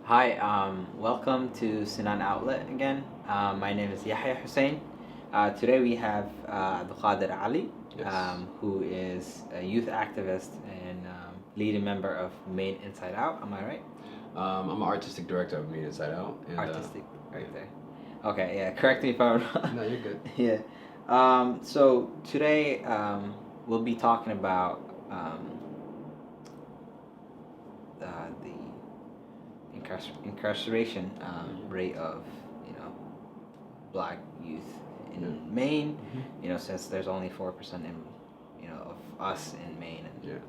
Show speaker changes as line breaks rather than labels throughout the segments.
Hi, welcome to Sinaan Outlet again. My name is Yahya Hussein. Today we have Abdul Ali,
Yes.
who is a youth activist and leading member of Maine Inside Out. Am I right?
I'm an artistic director of Media Inside Out. And,
Artistic, right
yeah.
there. Okay, yeah. Correct me if I'm wrong.
No, you're good.
Yeah. So today we'll be talking about the incarceration rate of black youth in
Yeah.
Maine.
Mm-hmm.
Since there's only 4% in of us in Maine, and
Yeah.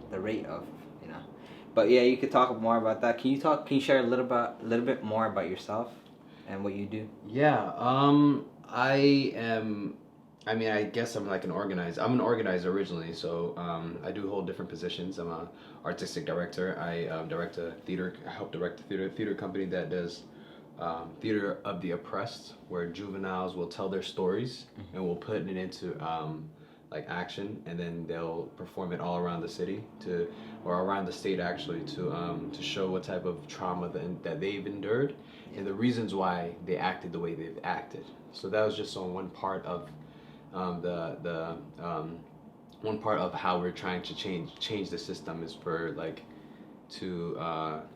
the rate of you know. But yeah, you could talk more about that. Can you share a little bit more about yourself and what you do?
Yeah. I am. I mean, I guess I'm like an organizer. I'm an organizer originally, so I do hold different positions. I'm a artistic director. I direct a theater. I help direct a theater company that does theater of the oppressed, where juveniles will tell their stories and we'll put it into like action, and then they'll perform it all around the city or around the state actually to show what type of trauma that they've endured and the reasons why they acted the way they've acted. So that was just on one part of the one part of how we're trying to change the system is for like to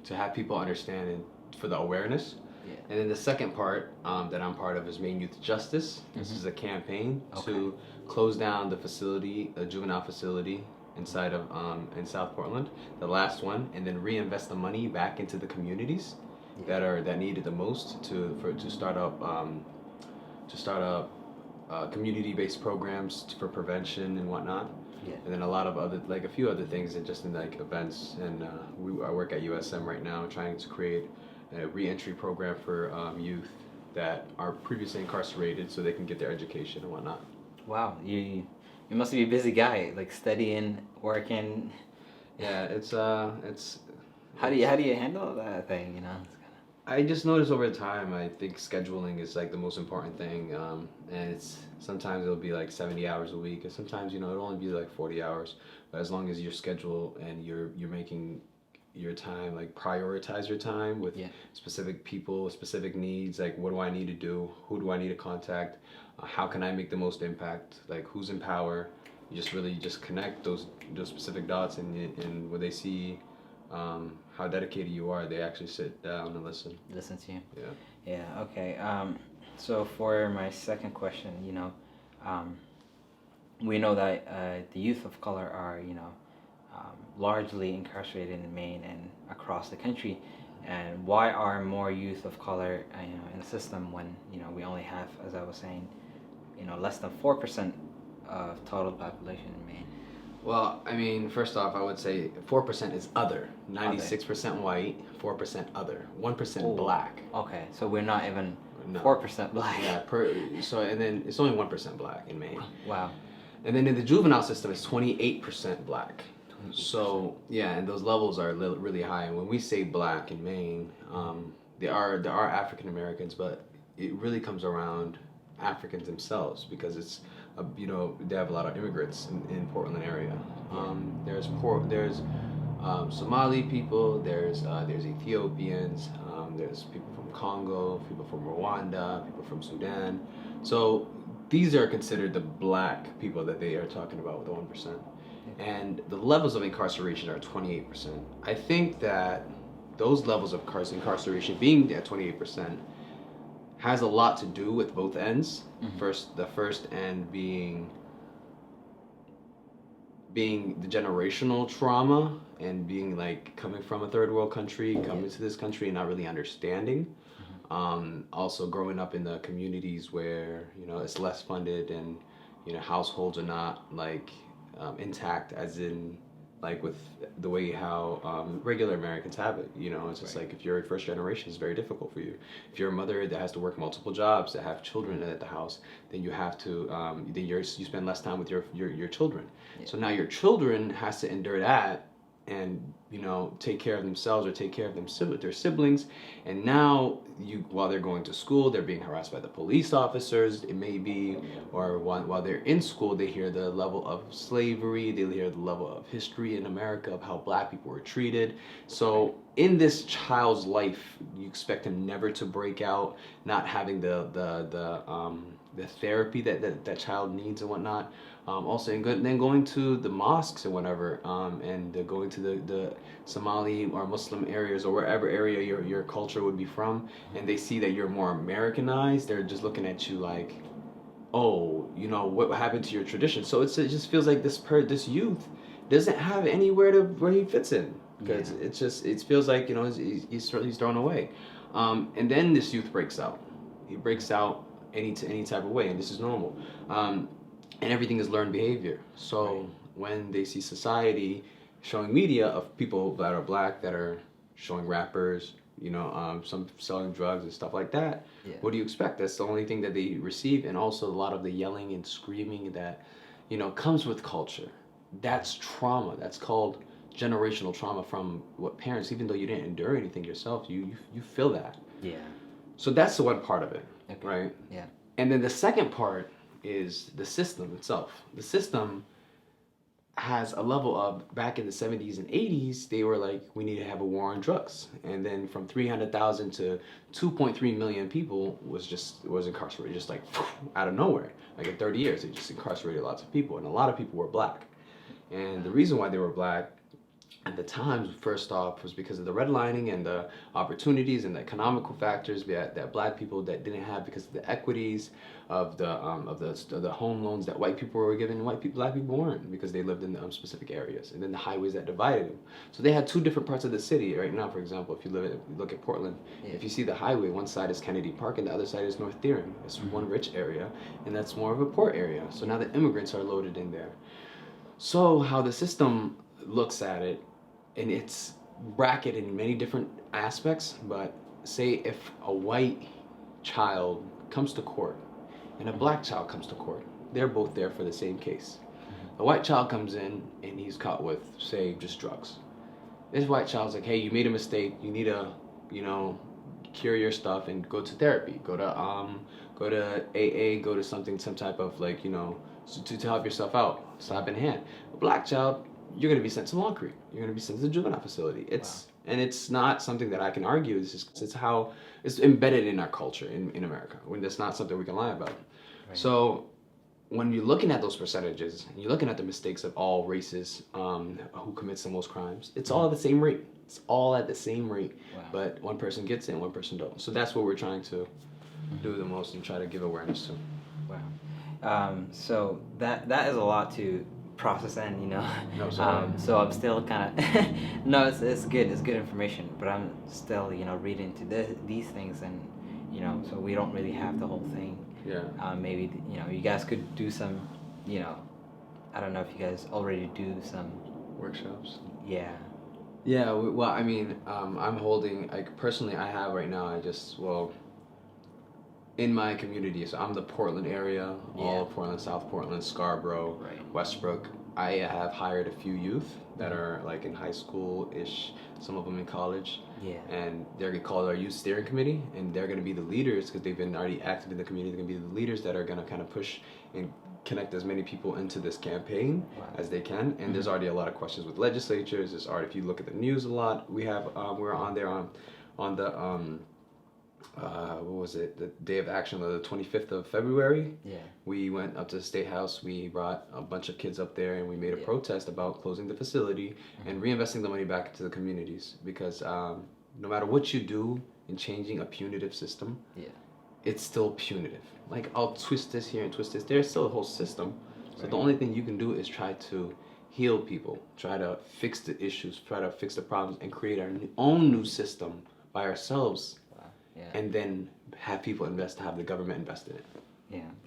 have people understand and for the awareness.
Yeah.
And then the second part that I'm part of is Maine Youth Justice. This is a campaign to close down the facility, a juvenile facility inside of in South Portland, the last one, and then reinvest the money back into the communities that need it the most to start up community-based programs for prevention and whatnot.
Yeah.
And then a lot of other, like a few other things, and just in like events. And I work at USM right now, trying to create a reentry program for youth that are previously incarcerated, so they can get their education and whatnot.
Wow, you must be a busy guy, like studying, working.
Yeah, it's
How do you handle that thing?
I just noticed over time. I think scheduling is like the most important thing, and it's sometimes it'll be like 70 hours a week, and sometimes it'll only be like 40 hours. But as long as your schedule and you're making your time, like prioritize your time with specific people, specific needs. Like, what do I need to do? Who do I need to contact? How can I make the most impact? Like, who's in power? You just really just connect those specific dots, and when they see how dedicated you are, they actually sit down and listen.
Listen to you.
Yeah.
Yeah. Okay. So for my second question, we know that the youth of color are largely incarcerated in Maine and across the country. And why are more youth of color in the system when we only have, as I was saying, less than 4% of total population in Maine?
Well, I mean, first off, I would say 4% is other. 96% white, 4% other, 1% black.
Okay, so we're not even
No.
4% black.
Yeah, and then it's only 1% black in Maine.
Wow.
And then in the juvenile system, it's 28% black. 28%. So yeah, and those levels are really high. And when we say black in Maine, there are African Americans, but it really comes around Africans themselves because it's they have a lot of immigrants in Portland area. There's Somali people, there's Ethiopians, there's people from Congo, people from Rwanda, people from Sudan. So these are considered the black people that they are talking about with the 1%. And the levels of incarceration are 28%. I think that those levels of incarceration being at 28% has a lot to do with both ends. The first end being the generational trauma and being like coming from a third world country, coming to this country and not really understanding. Also growing up in the communities where it's less funded and households are not like intact, as in like with the way how regular Americans have it. It's just like if you're first generation, it's very difficult for you. If you're a mother that has to work multiple jobs, that have children at the house, then you have to you spend less time with your children. So now your children has to endure that and take care of themselves or take care of their siblings, and now while they're going to school, they're being harassed by the police officers, it may be, or while they're in school, they hear the level of slavery, they hear the level of history in America of how black people were treated. So in this child's life, you expect him never to break out, not having the therapy that child needs and whatnot. Also, then going to the mosques and whatever, and going to the Somali or Muslim areas or wherever area your culture would be from, and they see that you're more Americanized, they're just looking at you like, oh, what happened to your tradition? So it just feels like this youth doesn't have anywhere where he fits in, because it feels like he's thrown away, and then this youth breaks out. He breaks out any type of way, and this is normal. And everything is learned behavior. So when they see society showing media of people that are black that are showing rappers, some selling drugs and stuff like that, what do you expect? That's the only thing that they receive, and also a lot of the yelling and screaming that, comes with culture. That's trauma. That's called generational trauma from what parents, even though you didn't endure anything yourself, you feel that.
Yeah.
So that's the one part of it,
Okay.
right?
Yeah.
And then the second part is the system itself. The system has a level of, back in the 70s and 80s, they were like, we need to have a war on drugs. And then from 300,000 to 2.3 million people was incarcerated, just like out of nowhere. Like in 30 years, they just incarcerated lots of people. And a lot of people were black. And the reason why they were black at the time, first off, was because of the redlining and the opportunities and the economical factors that black people that didn't have, because of the equities of the home loans that white people were given. Black people weren't, because they lived in specific areas, and then the highways that divided them. So they had two different parts of the city. Right now, for example, if you look at Portland, if you see the highway, one side is Kennedy Park and the other side is North Deering. It's one rich area, and that's more of a poor area. So now the immigrants are loaded in there. So how the system looks at it, and it's bracketed in many different aspects, but say if a white child comes to court and a black child comes to court, they're both there for the same case. The white child comes in and he's caught with, say, just drugs. This white child's like, hey, you made a mistake, you need to, cure your stuff and go to therapy, go to AA, go to some type of to help yourself out, slap in hand. A black child, you're going to be sent to Long Creek. You're going to be sent to the juvenile facility. And it's not something that I can argue. It's how it's embedded in our culture in America. When that's not something we can lie about. Right. So when you're looking at those percentages and you're looking at the mistakes of all races, who commits the most crimes, it's all at the same rate. It's all at the same rate. Wow. But one person gets it and one person don't. So that's what we're trying to do the most and try to give awareness to.
Wow. So that is a lot to process, and
No, sorry.
so I'm still kind of no, it's good information, but I'm still reading into these things, and so we don't really have the whole thing. Maybe you guys could do some, I don't know if you guys already do some
workshops.
Well,
I mean, I'm holding, personally, I have right now, in my community, so I'm the Portland area, all of Portland, South Portland, Scarborough, Westbrook. I have hired a few youth that are in high school-ish, some of them in college. And they're going to call our youth steering committee, and they're going to be the leaders, because they've been already active in the community. They're going to be the leaders that are going to kind of push and connect as many people into this campaign as they can. And there's already a lot of questions with legislatures. There's already, if you look at the news a lot, we're on there on the what was it, the day of action of the 25th of February. We went up to the State House, we brought a bunch of kids up there, and we made a protest about closing the facility and reinvesting the money back into the communities, because no matter what you do in changing a punitive system, it's still punitive. I'll twist this here and twist this there, it's still a whole system. So the only thing you can do is try to heal people, try to fix the issues, try to fix the problems, and create our own new system by ourselves. And then have people have the government invest in it.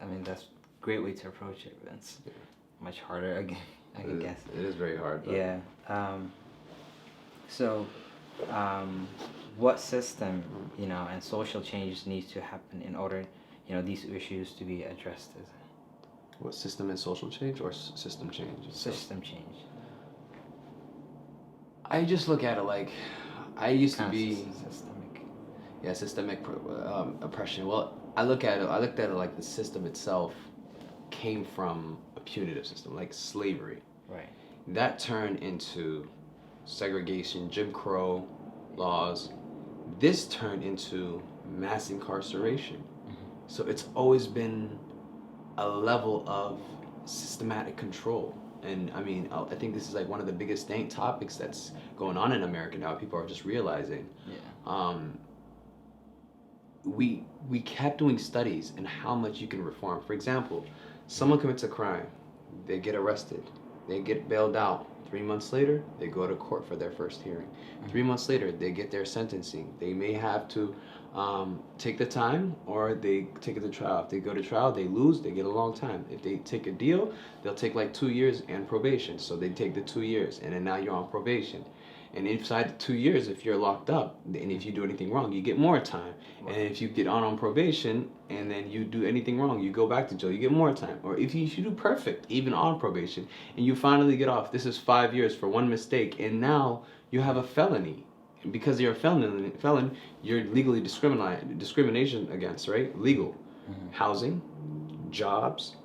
I mean, that's a great way to approach it, but it's much harder, I can guess.
It is very hard. But
So, what system, and social changes needs to happen in order, these issues to be addressed?
What system and social change, or system change?
System change.
I just look at it like I used to
Kind of
be
systemic.
systemic oppression. Well, I look at it. I looked at it like the system itself came from a punitive system, like slavery.
Right.
That turned into segregation, Jim Crow laws. This turned into mass incarceration. So it's always been a level of systematic control. And I mean, I think this is like one of the biggest topics that's going on in America now. People are just realizing.
Yeah.
We kept doing studies in how much you can reform. For example, someone commits a crime, they get arrested, they get bailed out. 3 months later, they go to court for their first hearing. 3 months later, they get their sentencing. They may have to take the time, or they take it to trial. If they go to trial, they lose, they get a long time. If they take a deal, they'll take like 2 years and probation. So they take the 2 years, and then now you're on probation. And inside the 2 years, if you're locked up, and if you do anything wrong, you get more time. And if you get on probation, and then you do anything wrong, you go back to jail, you get more time. Or if you do perfect, even on probation, and you finally get off, this is 5 years for one mistake, and now you have a felony. And because you're a felon, you're legally discrimination against, right? Legal. Housing, jobs.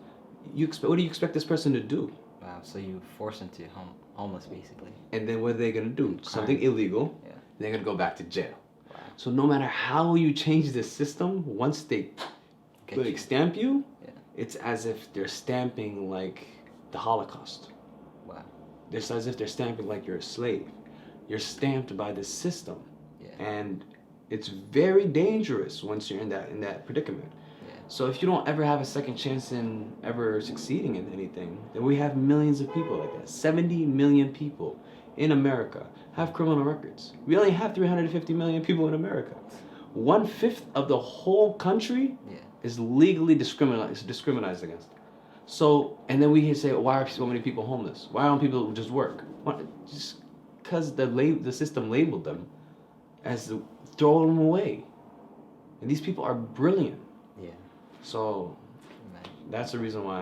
What do you expect this person to do?
Wow. So you force them to homeless, basically.
And then what are they going to do?
Crime.
Something illegal.
Yeah.
They're going to go back to jail.
Wow.
So no matter how you change the system, once they stamp you, it's as if they're stamping like the Holocaust.
Wow.
It's as if they're stamping like you're a slave. You're stamped by the system.
Yeah.
And it's very dangerous once you're in that predicament.
Yeah.
So if you don't ever have a second chance in ever succeeding in anything, then we have millions of people like that. 70 million people in America have criminal records. We only have 350 million people in America. 1/5 of the whole country is legally discriminated against. So, and then we say, why are so many people homeless? Why don't people just work? Just because the system labeled them as throw them away. And these people are brilliant.
Yeah.
So that's the reason why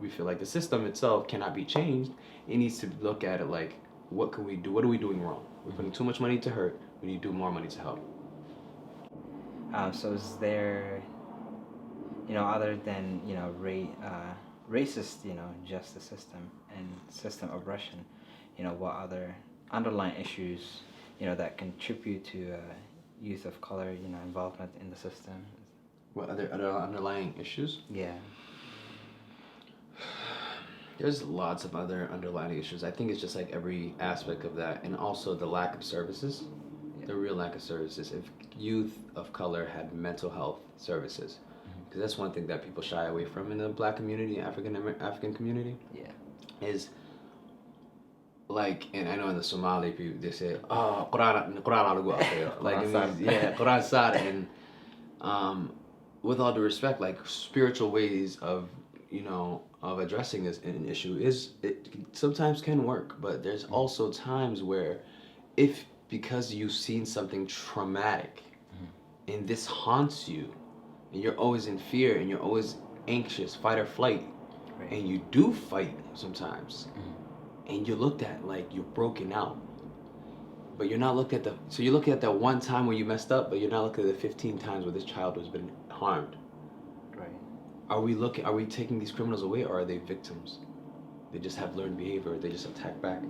we feel like the system itself cannot be changed. It needs to look at it like, what can we do? What are we doing wrong? We're putting too much money to hurt. We need to do more money to help.
So is there, other than, racist, justice system and system oppression, what other underlying issues, that contribute to youth of color, involvement in the system?
What other underlying issues?
Yeah.
There's lots of other underlying issues. I think it's just like every aspect of that, and also the lack of services, the real lack of services. If youth of color had mental health services, because that's one thing that people shy away from in the Black community, African community. Yeah. Is like, and I know in the Somali people they say, oh, Quran like it means, Quran Sada, and with all due respect, like spiritual ways of of addressing this an issue it sometimes can work, but there's also times where because you've seen something traumatic and this haunts you and you're always in fear and you're always anxious, fight or flight, and you do fight sometimes, and you're looked at like you're broken out, but you're not looked at so you look at that one time where you messed up, but you're not looking at the 15 times where this child has been harmed. Are we taking these criminals away, or are they victims? They just have learned behavior. They just attack back.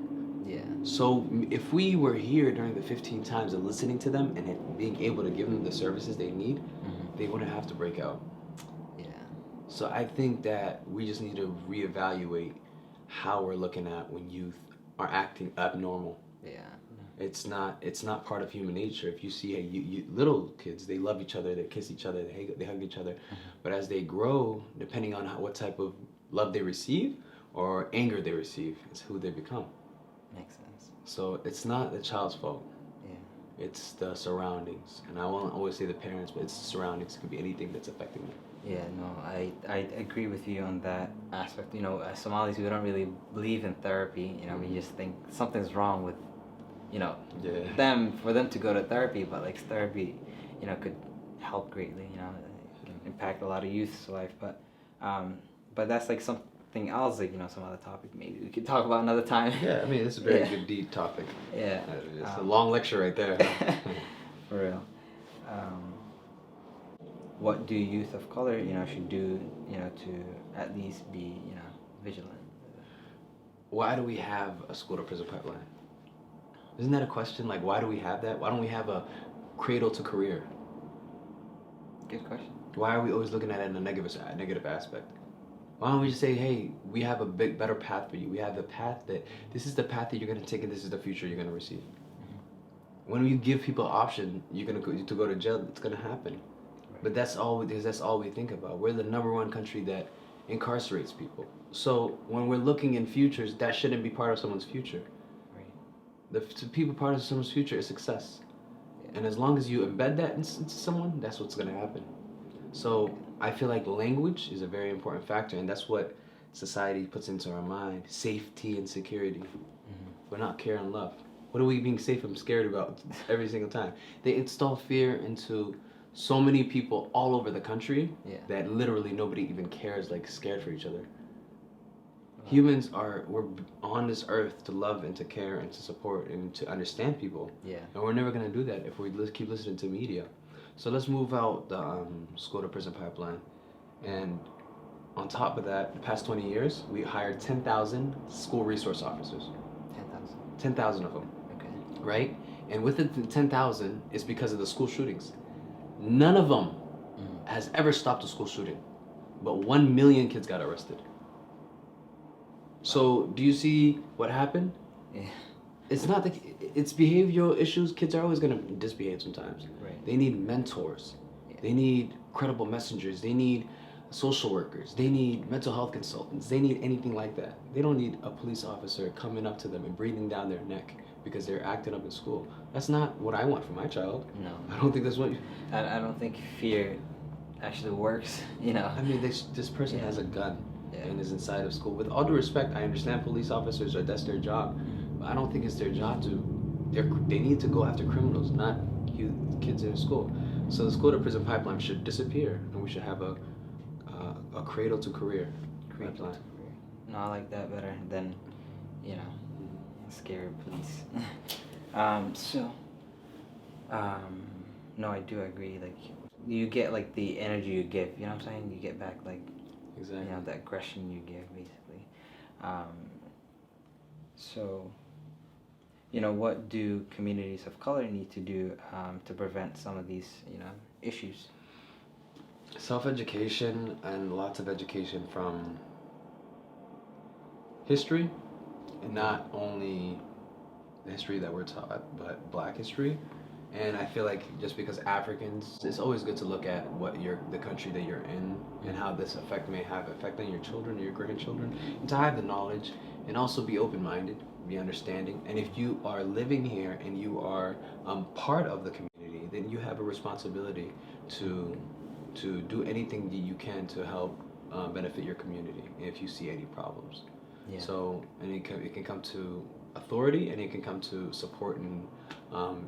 Yeah. So if we were here during the 15 times and listening to them and being able to give them the services they need, they wouldn't have to break out. Yeah. So I think that we just need to reevaluate how we're looking at when youth are acting abnormal. Yeah. It's not part of human nature. If you see you little kids, they love each other, they kiss each other, they hug each other. But as they grow, depending on what type of love they receive or anger they receive, it's who they become. Makes sense. So it's not the child's fault. Yeah. It's the surroundings. And I won't always say the parents, but it's the surroundings. It could be anything that's affecting them. Yeah, no, I agree with you on that aspect. As Somalis, we don't really believe in therapy. We just think something's wrong with them, for them to go to therapy, but like therapy, could help greatly, it can impact a lot of youth's life, but that's like
anything else, like some other topic, maybe we could talk about another time.
Yeah, I mean, it's a very
Yeah.
good deep topic.
Yeah.
It's a long lecture right there.
For real. Um, what do youth of color, should do, to at least be, vigilant?
Why do we have a school to prison pipeline? Isn't that a question? Like, why do we have that? Why don't we have a cradle to career?
Good question.
Why are we always looking at it in a negative aspect? Why don't we just say, hey, we have a better path for you. We have the path this is the path that you're going to take and this is the future you're going to receive. Mm-hmm. When you give people an option, you're going to go to jail, it's going to happen. Right. But that's all we think about. We're the #1 country that incarcerates people. So when we're looking in futures, that shouldn't be part of someone's future. Right. The people part of someone's future is success. Yeah. And as long as you embed that into someone, that's what's going to happen. So I feel like language is a very important factor, and that's what society puts into our mind: safety and security. Mm-hmm. We're not care and love. What are we being safe and scared about every single time? They install fear into so many people all over the country that literally nobody even cares, like scared for each other. Humans we're on this earth to love and to care and to support and to understand people. Yeah. And we're never going to do that if we keep listening to media. So let's move out the school to prison pipeline. And on top of that, the past 20 years, we hired 10,000 school resource officers. 10,000? 10,000 of them. Okay. Right? And with the 10,000, it's because of the school shootings. None of them has ever stopped a school shooting. But 1 million kids got arrested. So do you see what happened? Yeah. It's not it's behavioral issues. Kids are always going to misbehave sometimes. Right. They need mentors. Yeah. They need credible messengers. They need social workers. They need mental health consultants. They need anything like that. They don't need a police officer coming up to them and breathing down their neck because they're acting up in school. That's not what I want for my child. No. I don't think that's what
I don't think fear actually works,
I mean, this person has a gun and is inside of school. With all due respect, I understand police officers that's their job. I don't think it's their job they need to go after criminals, not kids in school. So the school to prison pipeline should disappear, and we should have a cradle to career pipeline.
No, I like that better than, scary police. No, I do agree. Like, you get like the energy you give. You know what I'm saying? You get back like, exactly. The aggression you give, basically. What do communities of color need to do to prevent some of these, issues?
Self-education and lots of education from history, and not only the history that we're taught, but Black history. And I feel like just because Africans, it's always good to look at what the country that you're in and how this may have effect on your children or your grandchildren, and to have the knowledge and also be open-minded, be understanding. And if you are living here and you are part of the community, then you have a responsibility to do anything that you can to help benefit your community if you see any problems. Yeah. So, and it can come to authority, and it can come to supporting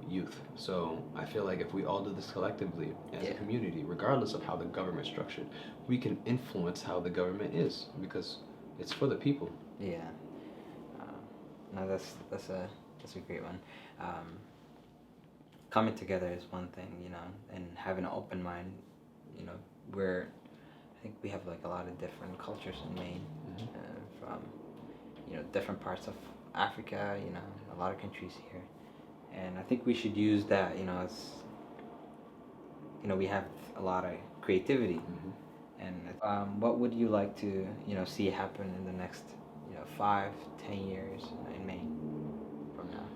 youth. So I feel like if we all do this collectively as a community, regardless of how the government's structured, we can influence how the government is, because it's for the people.
Yeah. No, that's a great one. Coming together is one thing, and having an open mind. I think we have like a lot of different cultures in Maine, from different parts of Africa, a lot of countries here, and I think we should use that, as we have a lot of creativity, and what would you like to see happen in the next 5-10 years in Maine from now?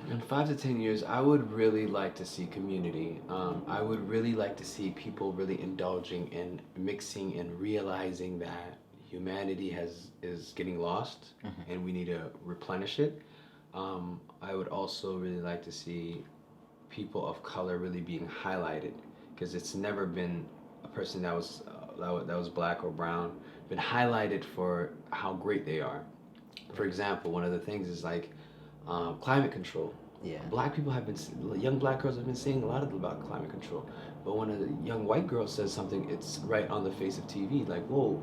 In 5 to 10 years, I would really like to see community. I would really like to see people really indulging and mixing and realizing that humanity is getting lost, and we need to replenish it. I would also really like to see people of color really being highlighted, because it's never been a person that was Black or brown been highlighted for how great they are. For example, one of the things is like climate control. Yeah. Young Black girls have been saying a lot about climate control, but when a young white girl says something, it's right on the face of TV. Like, whoa,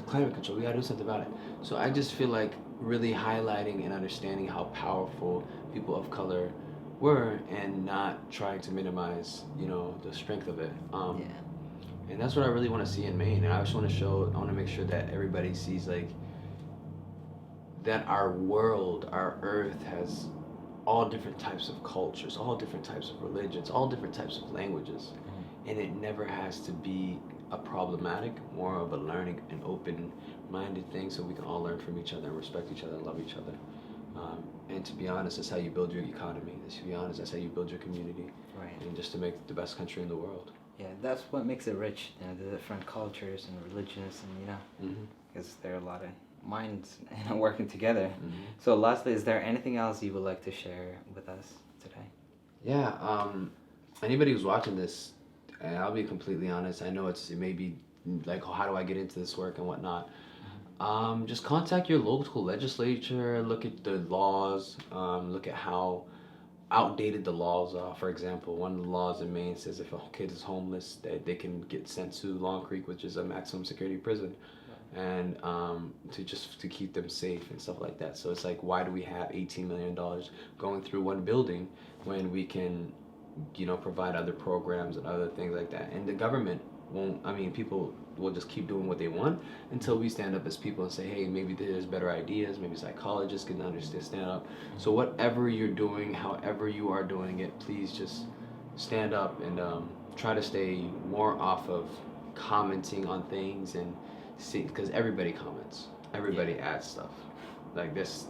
climate control. We gotta do something about it. So I just feel like really highlighting and understanding how powerful people of color were, and not trying to minimize, the strength of it.
Yeah.
And that's what I really want to see in Maine. And I just want to show, I want to make sure that everybody sees like that our world, our earth has all different types of cultures, all different types of religions, all different types of languages. And it never has to be a problematic, more of a learning and open-minded thing, so we can all learn from each other and respect each other and love each other. And to be honest, that's how you build your economy. To be honest, that's how you build your community.
Right.
And just to make the best country in the world.
Yeah, that's what makes it rich. The different cultures and religions, and because there are a lot of minds working together. So, lastly, is there anything else you would like to share with us today?
Yeah. Anybody who's watching this, and I'll be completely honest, I know it may be like, how do I get into this work and whatnot. Just contact your local legislature, look at the laws, look at how outdated the laws are. For example, one of the laws in Maine says if a kid is homeless, they can get sent to Long Creek, which is a maximum security prison, and to keep them safe and stuff like that. So it's like, why do we have $18 million going through one building when we can, provide other programs and other things like that? And the government won't. I mean, people will just keep doing what they want until we stand up as people and say, hey, maybe there's better ideas. Maybe psychologists can stand up. So whatever you're doing, however you are doing it, please just stand up and try to stay more off of commenting on things, and see, because everybody comments, everybody adds stuff. Like this,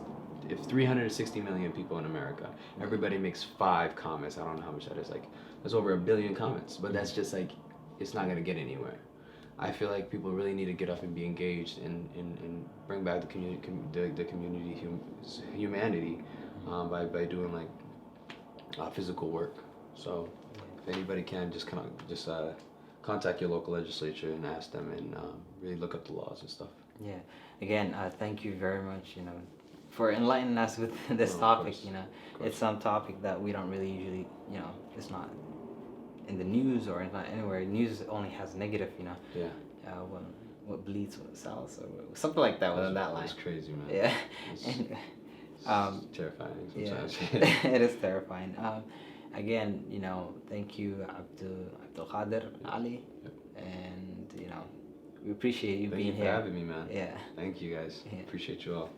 if 360 million people in America, everybody makes 5 comments. I don't know how much that is. Like, there's over 1 billion comments, but that's just like, it's not gonna get anywhere. I feel like people really need to get up and be engaged, and bring back the community, humanity, by doing like physical work. So if anybody can, just contact your local legislature and ask them, and really look up the laws and stuff.
Yeah. Again, thank you very much, for enlightening us with this topic. It's some topic that we don't really usually, it's not in the news or not anywhere. News only has negative,
Yeah.
What bleeds, what sells, or something like that within that line.
That's crazy, man.
Yeah.
It's terrifying sometimes.
Yeah. It is terrifying. Again, thank you, Abdul Qadir Ali, and we appreciate you being here.
Thank you for having me, man.
Yeah.
Thank you guys.
Yeah.
Appreciate you all.